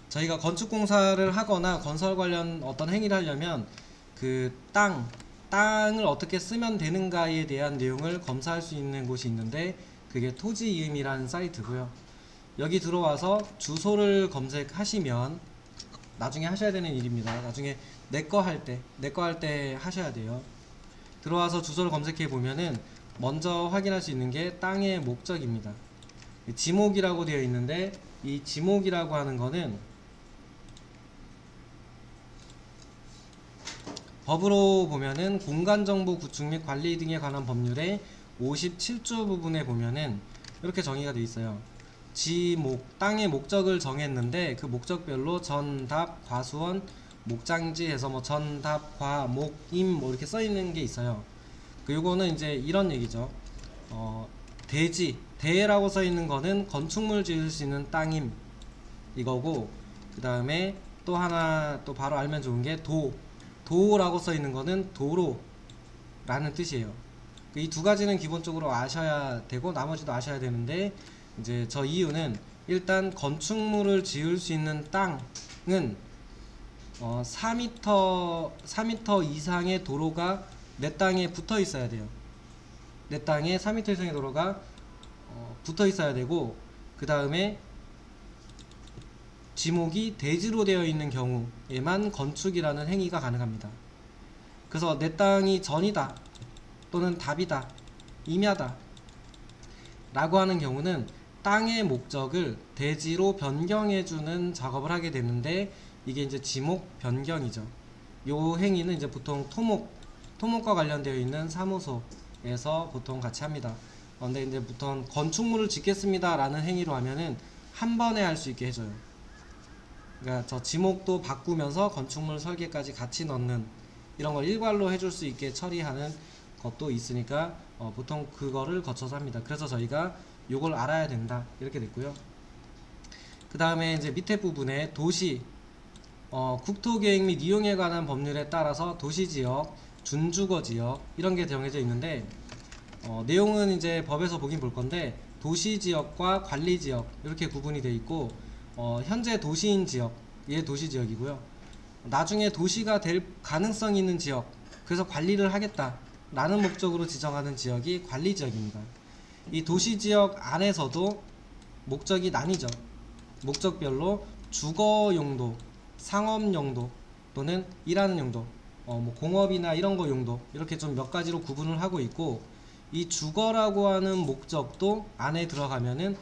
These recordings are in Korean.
저희가 건축공사를 하거나 건설 관련 어떤 행위를 하려면 그 땅을 어떻게 쓰면 되는가에 대한 내용을 검사할 수 있는 곳이 있는데 그게 토지이음이라는 사이트고요. 여기 들어와서 주소를 검색하시면 나중에 하셔야 되는 일입니다. 나중에 내 거 할 때 하셔야 돼요. 들어와서 주소를 검색해 보면은 먼저 확인할 수 있는 게 땅의 목적입니다. 지목이라고 되어 있는데 이 지목이라고 하는 거는 법으로 보면은 공간정보 구축 및 관리 등에 관한 법률의 57조 부분에 보면은 이렇게 정의가 되어 있어요. 지목, 땅의 목적을 정했는데 그 목적별로 전, 답, 과수원, 목장지 해서 뭐 전, 답, 과, 목, 임 뭐 이렇게 써 있는 게 있어요. 그 요거는 이제 이런 얘기죠. 대라고 써 있는 거는 건축물 지을 수 있는 땅임 이거고, 그 다음에 또 하나 또 바로 알면 좋은 게 도라고 써 있는 거는 도로라는 뜻이에요. 이 두 가지는 기본적으로 아셔야 되고 나머지도 아셔야 되는데, 이제 저 이유는 일단 건축물을 지을 수 있는 땅은 4m 이상의 도로가 내 땅에 붙어 있어야 돼요. 내 땅에 4m 이상의 도로가 붙어 있어야 되고, 그 다음에 지목이 대지로 되어 있는 경우에만 건축이라는 행위가 가능합니다. 그래서 내 땅이 전이다 또는 답이다, 임야다 라고 하는 경우는 땅의 목적을 대지로 변경해주는 작업을 하게 되는데, 이게 이제 지목 변경이죠. 요 행위는 이제 보통 토목과 관련되어 있는 사무소에서 보통 같이 합니다. 근데 이제 보통 건축물을 짓겠습니다 라는 행위로 하면은 한 번에 할 수 있게 해줘요. 그러니까 저 지목도 바꾸면서 건축물 설계까지 같이 넣는 이런 걸 일괄로 해줄 수 있게 처리하는 것도 있으니까 보통 그거를 거쳐서 합니다. 그래서 저희가 요걸 알아야 된다 이렇게 됐고요. 그 다음에 이제 밑에 부분에 도시 국토계획 및 이용에 관한 법률에 따라서 도시지역, 준주거지역 이런 게 정해져 있는데, 내용은 이제 법에서 보긴 볼 건데 도시지역과 관리지역 이렇게 구분이 되어 있고, 현재 도시인 지역 얘 도시지역이고요. 나중에 도시가 될 가능성이 있는 지역, 그래서 관리를 하겠다 라는 목적으로 지정하는 지역이 관리지역입니다. 이 도시지역 안에서도 목적이 나뉘죠. 목적별로 주거용도, 상업용도 또는 일하는 용도, 뭐 공업이나 이런 거 용도 이렇게 좀 몇 가지로 구분을 하고 있고, 이 주거라고 하는 목적도 안에 들어가면은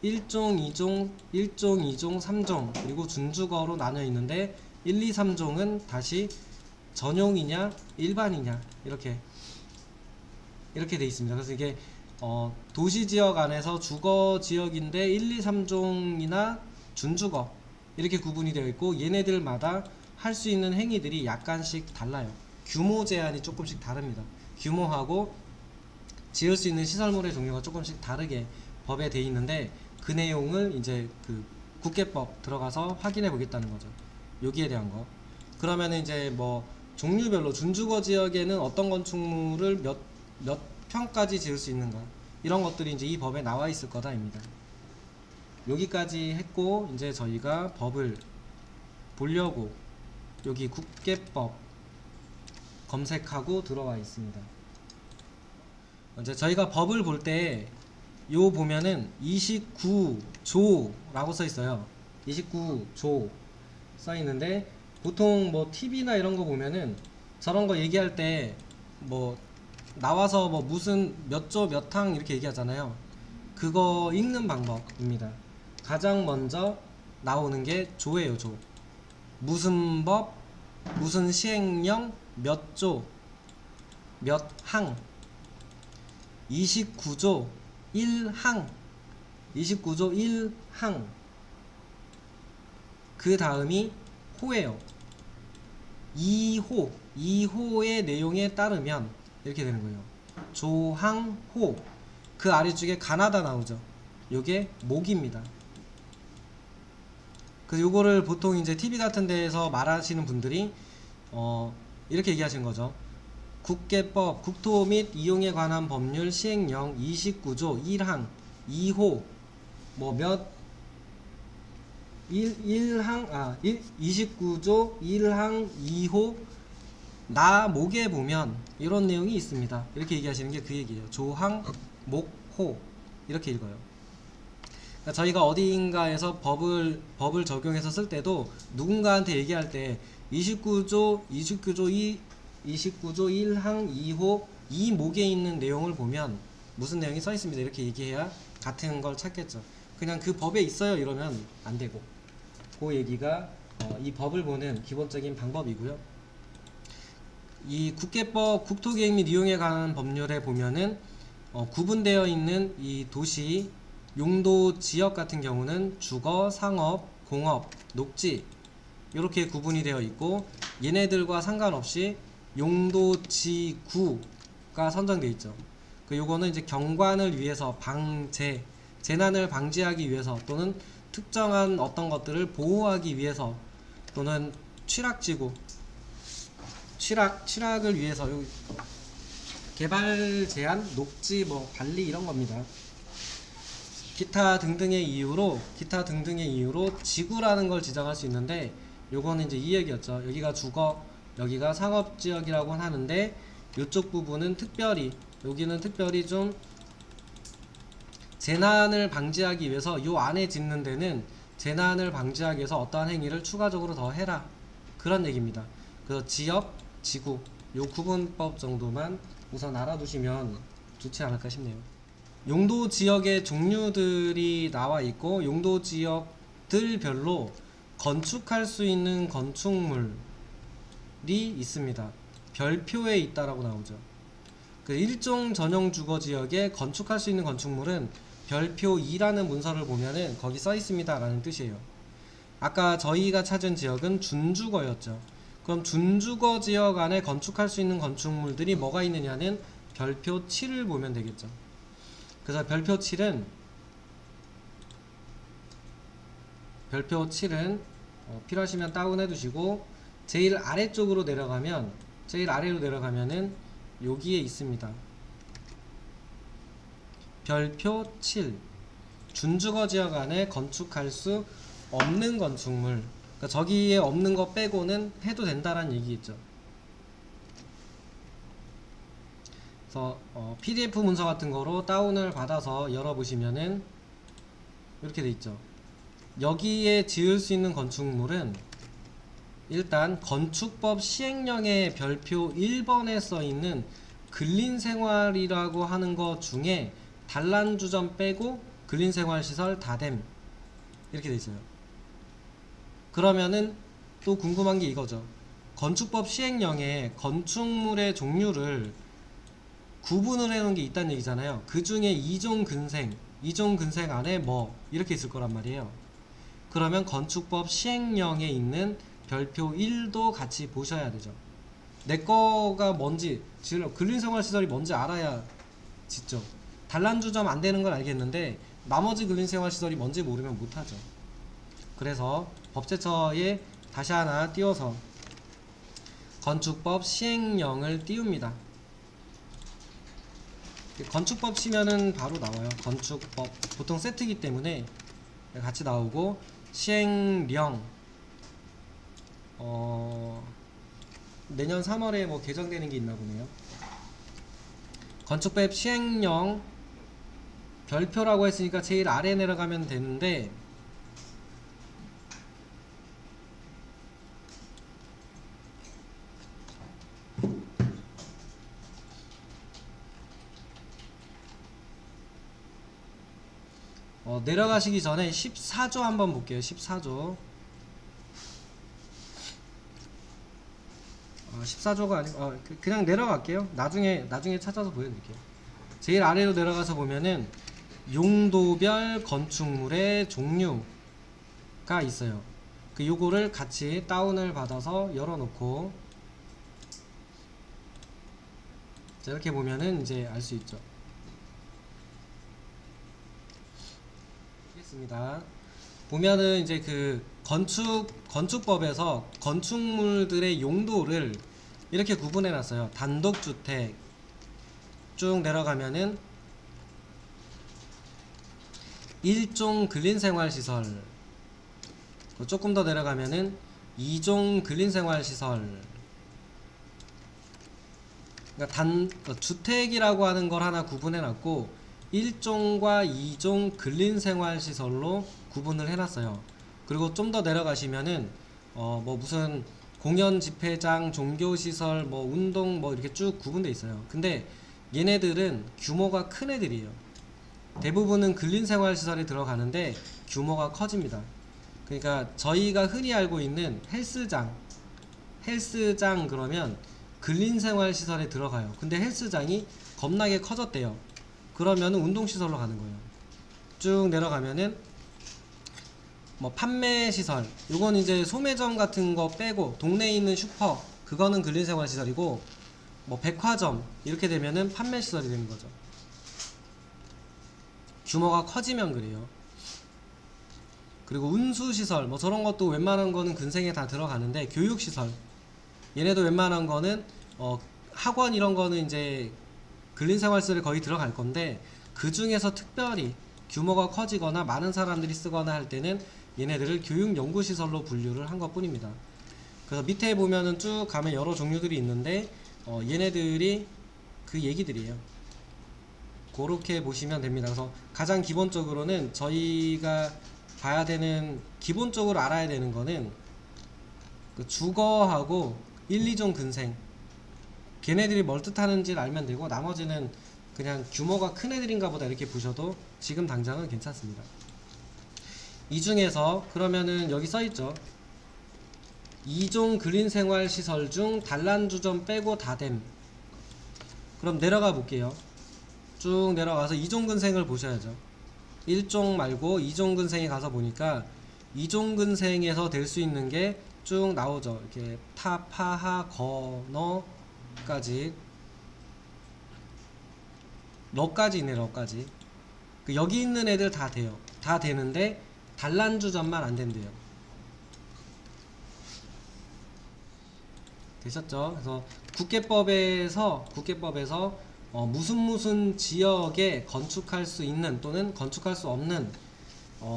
1종, 2종, 3종 그리고 준주거로 나뉘어 있는데 1, 2, 3종은 다시 전용이냐 일반이냐 이렇게 돼 있습니다. 그래서 이게 도시지역 안에서 주거지역인데 1, 2, 3종이나 준주거 이렇게 구분이 되어 있고, 얘네들마다 할 수 있는 행위들이 약간씩 달라요. 규모 제한이 조금씩 다릅니다. 규모하고 지을 수 있는 시설물의 종류가 조금씩 다르게 법에 돼 있는데, 그 내용을 이제 그 국계법 들어가서 확인해 보겠다는 거죠. 여기에 대한 거. 그러면 이제 뭐 종류별로 준주거 지역에는 어떤 건축물을 몇 평까지 지을 수 있는가 이런 것들이 이제 이 법에 나와 있을 거다입니다. 여기까지 했고, 이제 저희가 법을 보려고 여기 국계법 검색하고 들어와 있습니다. 이제 저희가 법을 볼 때 요 보면은 29조라고 써 있어요. 29조 써 있는데, 보통 뭐 TV나 이런 거 보면은 저런 거 얘기할 때 뭐 나와서 뭐 무슨 몇 조 몇 항 이렇게 얘기하잖아요. 그거 읽는 방법입니다. 가장 먼저 나오는 게 조예요. 조. 무슨 법, 무슨 시행령, 몇 조, 몇 항. 29조 1항, 29조 1항. 그 다음이 호예요. 2호의 내용에 따르면 이렇게 되는 거예요. 조항호. 그 아래쪽에 가나다 나오죠. 요게 목입니다. 그래서 요거를 보통 이제 TV 같은 데에서 말하시는 분들이 이렇게 얘기하시는 거죠. 국계법, 국토 및 이용에 관한 법률 시행령 29조 1항 2호 뭐 29조 1항 2호 나목에 보면 이런 내용이 있습니다. 이렇게 얘기하시는 게 그 얘기예요. 조항, 목, 호 이렇게 읽어요. 그러니까 저희가 어디인가에서 법을 적용해서 쓸 때도 누군가한테 얘기할 때 29조 1항 2호 이 목에 있는 내용을 보면 무슨 내용이 써 있습니다. 이렇게 얘기해야 같은 걸 찾겠죠. 그냥 그 법에 있어요 이러면 안 되고, 그 얘기가 이 법을 보는 기본적인 방법이고요. 이 국계법 국토계획 및 이용에 관한 법률에 보면은 구분되어 있는 이 도시 용도 지역 같은 경우는 주거, 상업, 공업, 녹지 이렇게 구분이 되어 있고, 얘네들과 상관없이 용도 지구가 선정되어 있죠. 요거는 이제 경관을 위해서 재난을 방지하기 위해서 또는 특정한 어떤 것들을 보호하기 위해서 또는 취락지구 취락을 위해서 개발 제한, 녹지, 관리 이런 겁니다. 기타 등등의 이유로 지구라는 걸 지정할 수 있는데, 요거는 이제 이 얘기였죠. 여기가 주거, 여기가 상업지역이라고 하는데, 요쪽 부분은 여기는 특별히 좀 재난을 방지하기 위해서 요 안에 짓는 데는 재난을 방지하기 위해서 어떠한 행위를 추가적으로 더 해라, 그런 얘기입니다. 그래서 지역, 지구 요 구분법 정도만 우선 알아두시면 좋지 않을까 싶네요. 용도 지역의 종류들이 나와 있고, 용도 지역들별로 건축할 수 있는 건축물이 있습니다. 별표에 있다라고 나오죠. 그 일종 전용 주거 지역에 건축할 수 있는 건축물은 별표 2라는 문서를 보면은 거기 써 있습니다 라는 뜻이에요. 아까 저희가 찾은 지역은 준주거였죠. 그럼 준주거 지역 안에 건축할 수 있는 건축물들이 뭐가 있느냐는 별표 7을 보면 되겠죠. 그래서 별표 7은 필요하시면 다운해 두시고, 제일 아래로 내려가면은 여기에 있습니다. 별표 7 준주거 지역 안에 건축할 수 없는 건축물, 그러니까 저기에 없는 거 빼고는 해도 된다라는 얘기겠죠. 그래서 PDF 문서 같은 거로 다운을 받아서 열어보시면은 이렇게 돼 있죠. 여기에 지을 수 있는 건축물은 일단 건축법 시행령의 별표 1번에 써 있는 근린생활이라고 하는 것 중에 단란주점 빼고 근린생활시설 다됨 이렇게 돼 있어요. 그러면은 또 궁금한 게 이거죠. 건축법 시행령에 건축물의 종류를 구분을 해놓은 게 있다는 얘기잖아요. 그 중에 이종 근생 안에 이렇게 있을 거란 말이에요. 그러면 건축법 시행령에 있는 별표 1도 같이 보셔야 되죠. 내 거가 뭔지, 근린생활시설이 뭔지 알아야 짓죠. 단란주점 안 되는 건 알겠는데 나머지 근린생활시설이 뭔지 모르면 못하죠. 그래서 법제처에 다시 하나 띄워서 건축법 시행령을 띄웁니다. 건축법 치면은 바로 나와요. 건축법 보통 세트이기 때문에 같이 나오고, 시행령 내년 3월에 개정되는 게 있나 보네요. 건축법 시행령 별표라고 했으니까 제일 아래 내려가면 되는데, 내려가시기 전에 14조 한번 볼게요. 14조 14조가 아니고 그냥 내려갈게요. 나중에 찾아서 보여드릴게요. 제일 아래로 내려가서 보면은 용도별 건축물의 종류가 있어요. 요거를 같이 다운을 받아서 열어놓고, 자, 이렇게 보면은 이제 알 수 있죠. 있습니다. 보면은 이제 그 건축법에서 건축물들의 용도를 이렇게 구분해 놨어요. 단독주택 쭉 내려가면은 일종 근린생활시설, 조금 더 내려가면은 2종 근린생활시설, 그러니까 주택이라고 하는 걸 하나 구분해 놨고 1종과 2종 근린생활시설로 구분을 해놨어요. 그리고 좀 더 내려가시면은 뭐 무슨 공연 집회장, 종교시설, 뭐 운동 뭐 이렇게 쭉 구분돼 있어요. 근데 얘네들은 규모가 큰 애들이에요. 대부분은 근린생활시설에 들어가는데 규모가 커집니다. 그러니까 저희가 흔히 알고 있는 헬스장 그러면 근린생활시설에 들어가요. 근데 헬스장이 겁나게 커졌대요. 그러면 운동시설로 가는 거예요. 쭉 내려가면은 뭐 판매시설, 요건 이제 소매점 같은 거 빼고 동네에 있는 슈퍼, 그거는 근린생활시설이고, 뭐 백화점 이렇게 되면은 판매시설이 되는 거죠. 규모가 커지면 그래요. 그리고 운수시설 뭐 저런 것도 웬만한 거는 근생에 다 들어가는데, 교육시설 얘네도 웬만한 거는 학원 이런 거는 이제 근린생활시설에 거의 들어갈 건데, 그 중에서 특별히 규모가 커지거나 많은 사람들이 쓰거나 할 때는 얘네들을 교육연구시설로 분류를 한 것 뿐입니다. 그래서 밑에 보면은 쭉 가면 여러 종류들이 있는데 얘네들이 그 얘기들이에요. 그렇게 보시면 됩니다. 그래서 가장 기본적으로는 저희가 봐야 되는, 기본적으로 알아야 되는 거는 그 주거하고 1, 2종 근생, 걔네들이 뭘 뜻하는지를 알면 되고, 나머지는 그냥 규모가 큰 애들인가 보다 이렇게 보셔도 지금 당장은 괜찮습니다. 이 중에서 그러면은 여기 써있죠. 2종 근린생활시설 중 단란주점 빼고 다됨. 그럼 내려가 볼게요. 쭉 내려가서 2종 근생을 보셔야죠. 1종 말고 2종 근생에 가서 보니까 2종 근생에서 될 수 있는 게 쭉 나오죠. 이렇게 타, 파, 하, 거, 너까지, 러까지 있네. 러까지. 여기 있는 애들 다 돼요. 다 되는데 단란주점만 안 된대요. 되셨죠? 그래서 국계법에서 무슨 지역에 건축할 수 있는 또는 건축할 수 없는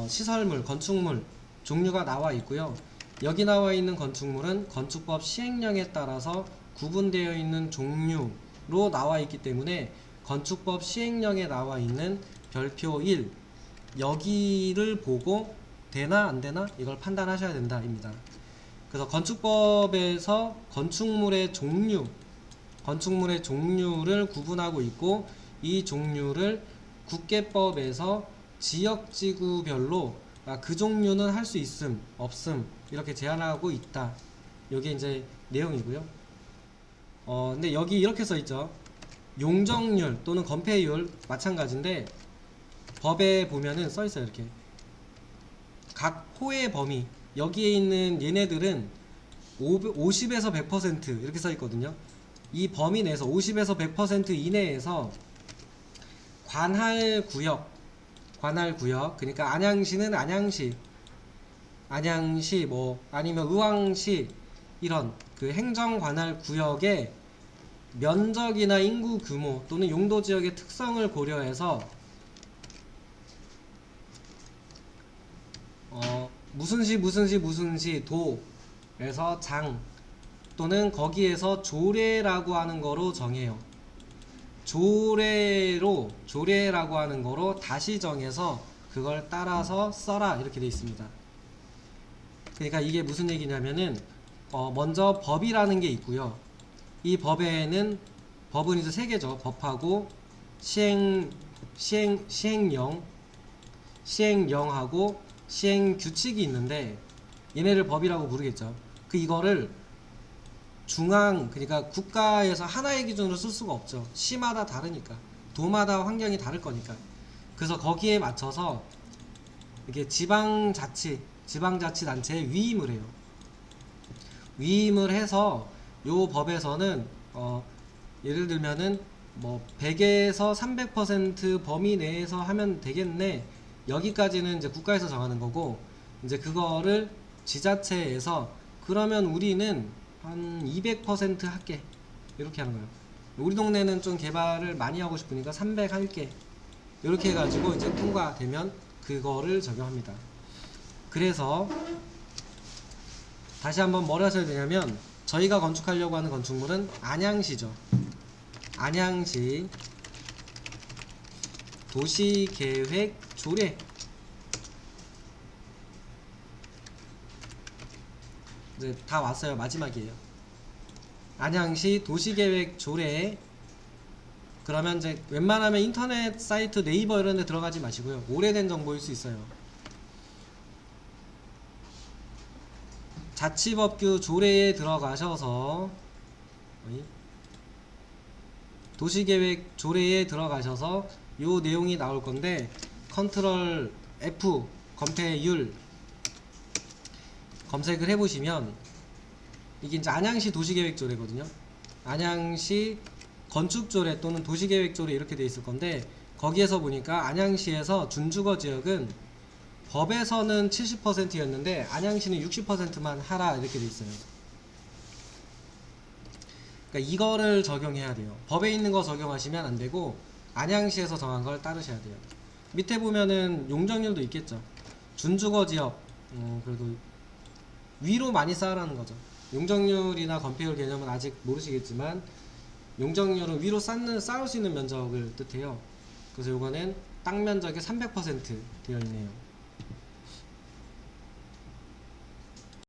시설물, 건축물 종류가 나와 있고요. 여기 나와 있는 건축물은 건축법 시행령에 따라서 구분되어 있는 종류로 나와 있기 때문에 건축법 시행령에 나와 있는 별표 1, 여기를 보고 되나 안 되나 이걸 판단하셔야 된다 입니다. 그래서 건축법에서 건축물의 종류를 구분하고 있고, 이 종류를 국계법에서 지역지구별로 그 종류는 할 수 있음, 없음 이렇게 제한하고 있다. 이게 이제 내용이고요. 근데 여기 이렇게 써 있죠. 용적률 또는 건폐율 마찬가지인데, 법에 보면은 써 있어요. 이렇게 각 호의 범위, 여기에 있는 얘네들은 50에서 100% 이렇게 써 있거든요. 이 범위 내에서 50에서 100% 이내에서 관할구역, 그러니까 안양시는 안양시 뭐 아니면 의왕시, 이런 그 행정관할구역의 면적이나 인구 규모 또는 용도지역의 특성을 고려해서 무슨시 도에서 장 또는 거기에서 조례라고 하는 거로 정해요. 조례라고 하는 거로 다시 정해서 그걸 따라서 써라 이렇게 돼 있습니다. 그러니까 이게 무슨 얘기냐면은 먼저 법이라는 게 있고요. 이 법은 이제 세 개죠. 법하고 시행령하고 시행규칙이 있는데, 얘네를 법이라고 부르겠죠. 이거를 그러니까 국가에서 하나의 기준으로 쓸 수가 없죠. 시마다 다르니까, 도마다 환경이 다를 거니까. 그래서 거기에 맞춰서 이게 지방자치단체에 위임을 해요. 위임을 해서 요 법에서는 예를 들면은 뭐 100에서 300% 범위 내에서 하면 되겠네, 여기까지는 이제 국가에서 정하는 거고, 이제 그거를 지자체에서 그러면 우리는 한 200% 할게 이렇게 하는 거예요. 우리 동네는 좀 개발을 많이 하고 싶으니까 300 할게 이렇게 해가지고 이제 통과되면 그거를 적용합니다. 그래서 다시 한번 뭘 하셔야 되냐면 저희가 건축하려고 하는 건축물은 안양시죠. 안양시 도시계획 조례. 이제 다 왔어요. 마지막이에요. 안양시 도시계획 조례. 그러면 이제 웬만하면 인터넷 사이트 네이버 이런 데 들어가지 마시고요. 오래된 정보일 수 있어요. 자치법규 조례에 들어가셔서 도시계획 조례에 들어가셔서 요 내용이 나올 건데 컨트롤 F 검색률 검색을 해보시면 이게 이제 안양시 도시계획조례거든요. 안양시 건축조례 또는 도시계획조례 이렇게 돼 있을 건데 거기에서 보니까 안양시에서 준주거 지역은 법에서는 70%였는데 안양시는 60%만 하라 이렇게 돼 있어요. 그러니까 이거를 적용해야 돼요. 법에 있는 거 적용하시면 안 되고 안양시에서 정한 걸 따르셔야 돼요. 밑에 보면은 용적률도 있겠죠. 준주거 지역 그래도 위로 많이 쌓으라는 거죠. 용적률이나 건폐율 개념은 아직 모르시겠지만 용적률은 위로 쌓을 수 있는 면적을 뜻해요. 그래서 요거는 땅 면적의 300% 되어 있네요.